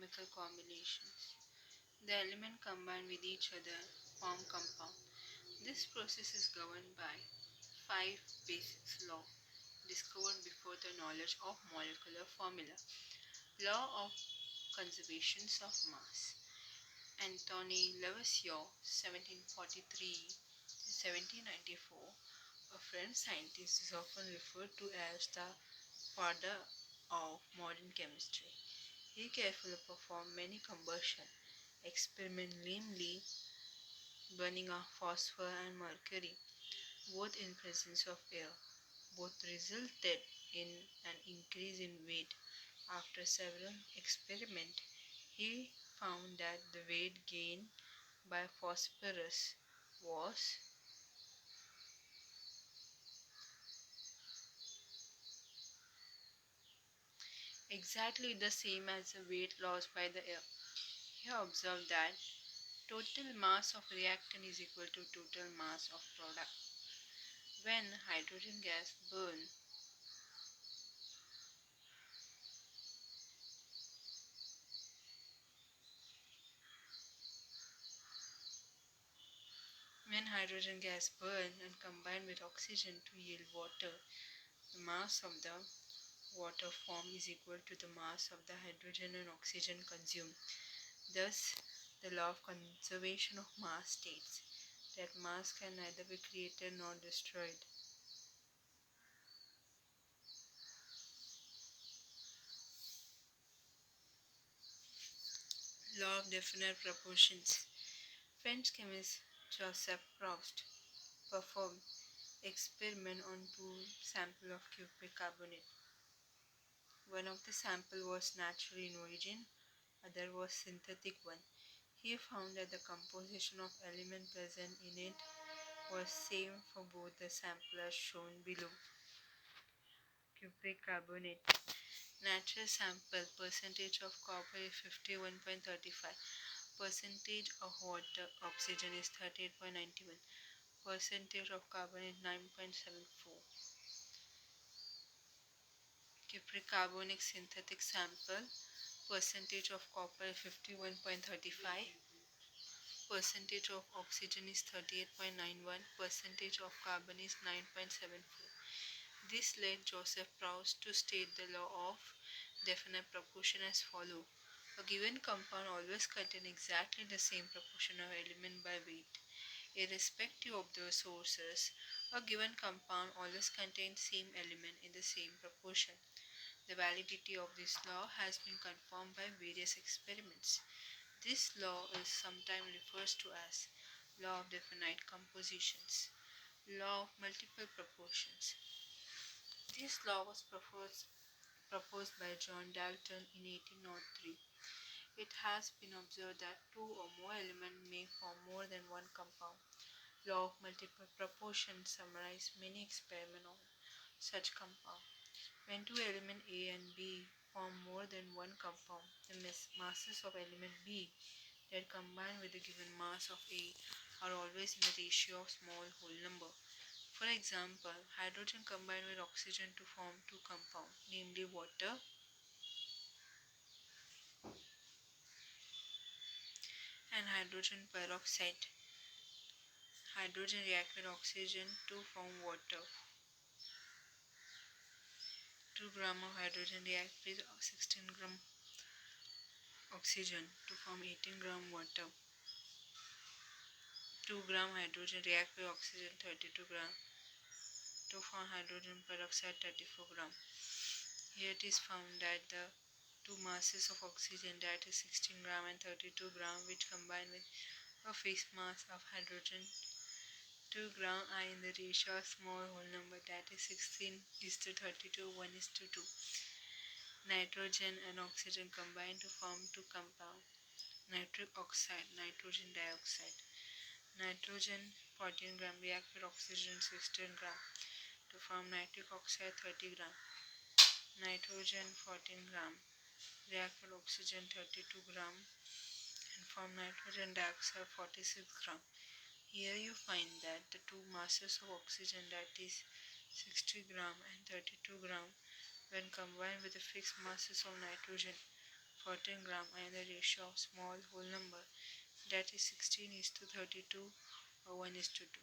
chemical combinations. The elements combine with each other, form compound. This process is governed by five basic laws discovered before the knowledge of molecular formula. Law of conservation of mass. Anthony Lavoisier, 1743-1794, a French scientist, is often referred to as the father of modern chemistry. He carefully performed many combustion experiments, namely burning of phosphor and mercury, both in presence of air. Both resulted in an increase in weight. After several experiments, he found that the weight gained by phosphorus was exactly the same as the weight lost by the air. He observed that total mass of reactant is equal to total mass of product. When hydrogen gas burns, when hydrogen gas burn and combine with oxygen to yield water, the mass of the water formed is equal to the mass of the hydrogen and oxygen consumed. Thus, the law of conservation of mass states that mass can neither be created nor destroyed. Law of definite proportions. French chemist Joseph Proust performed experiment on two samples of cupric carbonate. One of the sample was natural in origin, other was synthetic one. He found that the composition of element present in it was same for both the samples as shown below. Cupric carbonate. Natural sample percentage of copper is 51.35. Percentage of water oxygen is 38.91. Percentage of carbon is 9.74. Cupric carbonic synthetic sample percentage of copper is 51.35. Percentage of oxygen is 38.91. Percentage of carbon is 9.74. This led Joseph Proust to state the law of definite proportion as follows. A given compound always contains exactly the same proportion of element by weight. Irrespective of the sources, a given compound always contains same element in the same proportion. The validity of this law has been confirmed by various experiments. This law is sometimes referred to as law of definite compositions, law of multiple proportions. This law was proposed by John Dalton in 1803. It has been observed that two or more elements may form more than one compound. Law of multiple proportions summarizes many experiments on such compound. When two elements A and B form more than one compound, the masses of element B that combine with the given mass of A are always in the ratio of small whole number. For example, hydrogen combined with oxygen to form two compounds, namely water and hydrogen peroxide. Hydrogen react with oxygen to form water. 2 grams of hydrogen react with 16 grams oxygen to form 18 grams water. 2 grams hydrogen react with oxygen 32 grams to form hydrogen peroxide 34 grams. Here it is found that the two masses of oxygen, that is 16 grams and 32 grams, which combine with a fixed mass of hydrogen 2 grams are in the ratio of small whole number, that is 16 is to 32, 1 is to 2. Nitrogen and oxygen combine to form two compounds, nitric oxide, nitrogen dioxide. Nitrogen 14 grams react with oxygen 16 grams to form nitric oxide 30 grams. Nitrogen 14 grams react with oxygen 32 grams and form nitrogen dioxide 46 grams. Here you find that the two masses of oxygen, that is 60 grams and 32 grams, when combined with the fixed masses of nitrogen 14 gram, and the ratio of small whole number, that is 16 is to 32 or 1 is to 2.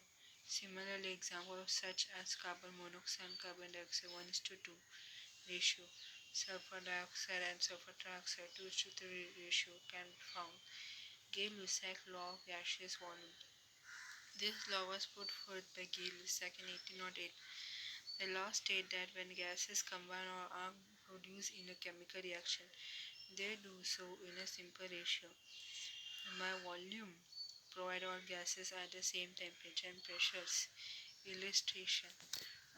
Similarly, examples such as carbon monoxide and carbon dioxide 1 is to 2 ratio, sulfur dioxide and sulfur trioxide 2 is to 3 ratio can be found. Gay-Lussac law of gaseous volume. This law was put forth by Gay-Lussac in 1808. The law states that when gases combine or are produced in a chemical reaction, they do so in a simple ratio by volume, provide all gases at the same temperature and pressures. Illustration: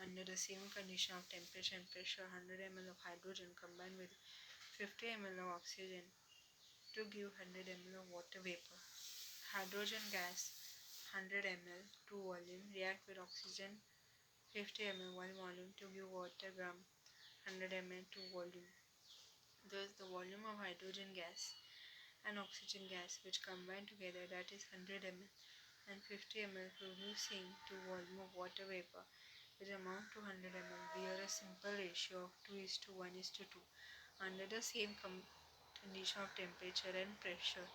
under the same condition of temperature and pressure, 100 ml of hydrogen combined with 50 ml of oxygen to give 100 ml of water vapor. Hydrogen gas 100 ml to volume react with oxygen 50 ml 1 volume to give water gram 100 ml to volume. Thus, the volume of hydrogen gas and oxygen gas which combine together, that is 100 ml and 50 ml, producing to volume of water vapor which amount to 100 ml, bear a simple ratio of 2 is to 1 is to 2 under the same condition of temperature and pressure.